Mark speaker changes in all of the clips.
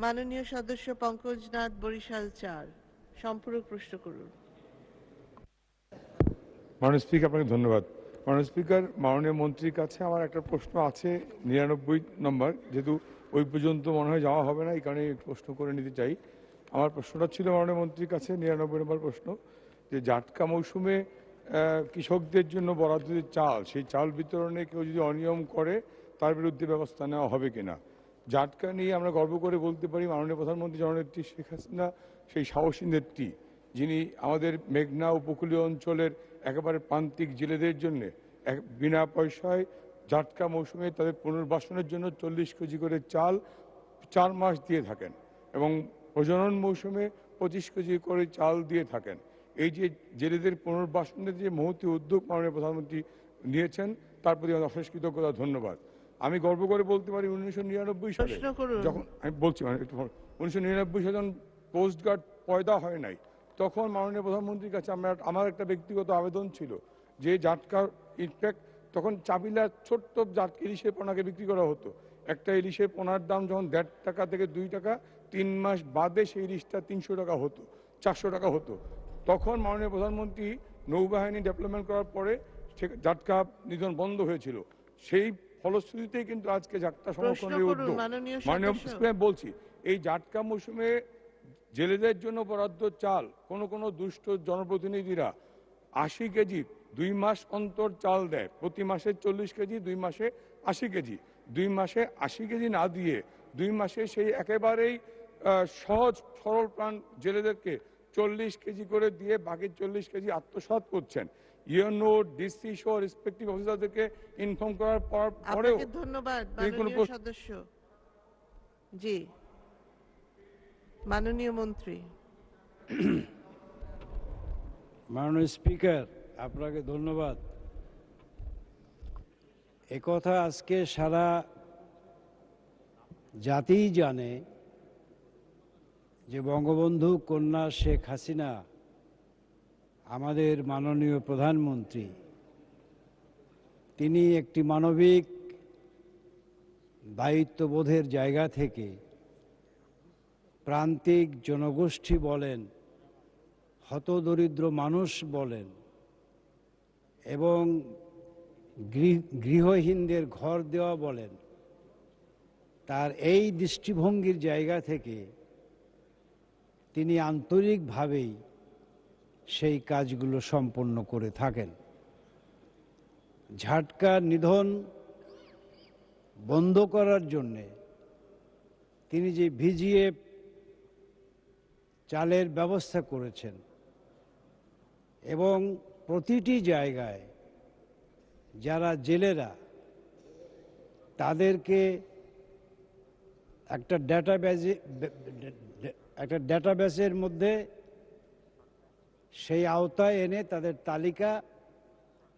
Speaker 1: মাননীয় সদস্য পঙ্কজনাথ, বরিশাল ৪। সম্পূরক প্রশ্ন করুন।
Speaker 2: মাননীয় স্পিকার, আপনাকে ধন্যবাদ। মাননীয় স্পিকার, মাননীয় মন্ত্রীর কাছে আমার একটা প্রশ্ন আছে, ৯৯ নম্বর, যেহেতু ওই পর্যন্ত মনে হয় যাওয়া হবে না, এই কারণে প্রশ্ন করে নিতে চাই। আমার প্রশ্নটা ছিল মাননীয় মন্ত্রীর কাছে, ৯৯ নম্বর প্রশ্ন, যে জাটকা মৌসুমে কৃষকদের জন্য বরাদ্দ যে চাল, সেই চাল বিতরণে কেউ যদি অনিয়ম করে তার বিরুদ্ধে ব্যবস্থা নেওয়া হবে কিনা। জাটকা নিয়ে আমরা গর্ব করে বলতে পারি মাননীয় প্রধানমন্ত্রী জননেত্রী শেখ হাসিনা সেই সাহসী নেত্রী, যিনি আমাদের মেঘনা উপকূলীয় অঞ্চলের একেবারে প্রান্তিক জেলেদের জন্য বিনা পয়সায় জাটকা মৌসুমে তাদের পুনর্বাসনের জন্য 40 কেজি করে চাল 4 মাস দিয়ে থাকেন, এবং প্রজনন মৌসুমে 25 কেজি করে চাল দিয়ে থাকেন। এই যে জেলেদের পুনর্বাসনের যে মহতী উদ্যোগ মাননীয় প্রধানমন্ত্রী নিয়েছেন, তার প্রতি আমার অশেষ কৃতজ্ঞতা, ধন্যবাদ। আমি গর্ব করে বলতে পারি 1999 সালে যখন, আমি বলছি 1999 সালে যখন কোস্টগার্ড পয়দা হয় নাই, তখন মাননীয় প্রধানমন্ত্রীর কাছে আমার একটা ব্যক্তিগত আবেদন ছিল যে জাটকা, ইনফ্যাক্ট তখন চাবিলার ছোট্ট ইলিশের পোনাকে বিক্রি করা হতো। একটা ইলিশের পোনার দাম যখন 1.5 টাকা থেকে 2 টাকা, 3 মাস বাদে সেই ইলিশটা 300 টাকা হতো, 400 টাকা হতো। তখন মাননীয় প্রধানমন্ত্রী নৌবাহিনী ডেভেলপমেন্ট করার পরে জাটকা নিধন বন্ধ হয়েছিল। সেই ফলশ্রুতিতেই কিন্তু আজকে জাটকা সংরক্ষণের উদ্যোগ। মাননীয় স্পিকার, বলছি এই জাটকা মৌসুমে জেলেদের জন্য বরাদ্দ চাল কোন দুষ্ট জনপ্রতিনিধিরা 80 কেজি 2 মাস অন্তর চাল দেয়, প্রতি মাসে 40 কেজি, 2 মাসে 80 কেজি, 2 মাসে 80 কেজি না দিয়ে 2 মাসে সেই একেবারেই সহজ সরল প্রাণ জেলেদেরকে 40 কেজি করে দিয়ে বাকি 40 কেজি আত্মসাৎ করছেন। ইউএনও, ডিসি সহ রেসপেক্টিভ অফিসারদেরকে ইনফর্ম করার পরেও।
Speaker 1: ধন্যবাদ মাননীয় সদস্য। জি, মাননীয় মন্ত্রী।
Speaker 3: মাননীয় স্পিকার, আপনাকে ধন্যবাদ। একথা আজকে সারা জাতিই জানে যে বঙ্গবন্ধু কন্যা শেখ হাসিনা, আমাদের মাননীয় প্রধানমন্ত্রী, তিনি একটি মানবিক দায়িত্ববোধের জায়গা থেকে প্রান্তিক জনগোষ্ঠী বলেন, হতদরিদ্র মানুষ বলেন, এবং গৃহহীনদের ঘর দেওয়া বলেন, তার এই দৃষ্টিভঙ্গির জায়গা থেকে তিনি আন্তরিকভাবেই সেই কাজগুলো সম্পন্ন করে থাকেন। ঝাটকা নিধন বন্ধ করার জন্যে তিনি যে ভিজিয়ে চালের ব্যবস্থা করেছেন, এবং প্রতিটি জায়গায় যারা জেলেরা, তাদেরকে একটা ডেটাবেসের মধ্যে সেই আওতায় এনে তাদের তালিকা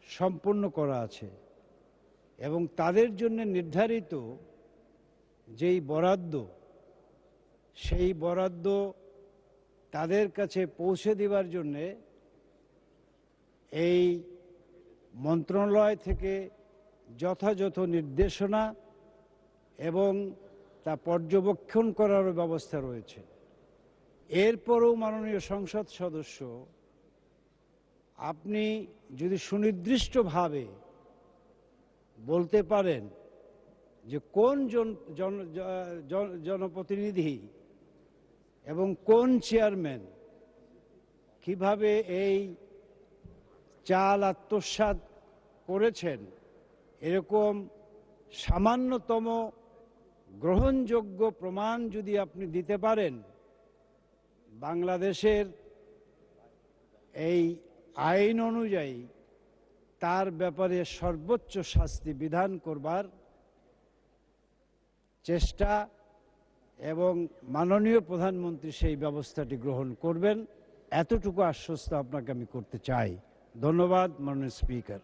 Speaker 3: সম্পূর্ণ করা আছে, এবং তাদের জন্য নির্ধারিত যেই বরাদ্দ, সেই বরাদ্দ তাদের কাছে পৌঁছে দেওয়ার জন্যে এই মন্ত্রণালয় থেকে যথাযথ নির্দেশনা এবং তা পর্যবেক্ষণ করার ব্যবস্থা রয়েছে। এরপরও মাননীয় সংসদ সদস্য, আপনি যদি সুনির্দিষ্টভাবে বলতে পারেন যে কোন জনপ্রতিনিধি এবং কোন চেয়ারম্যান কিভাবে এই চাল আত্মসাৎ করেছেন, এরকম সামান্যতম গ্রহণযোগ্য প্রমাণ যদি আপনি দিতে পারেন, বাংলাদেশের এই আইন অনুযায়ী তার ব্যাপারে সর্বোচ্চ শাস্তি বিধান করবার চেষ্টা, এবং মাননীয় প্রধানমন্ত্রী সেই ব্যবস্থাটি গ্রহণ করবেন, এতটুকু আশ্বস্ত আপনাকে আমি করতে চাই। ধন্যবাদ মাননীয় স্পিকার।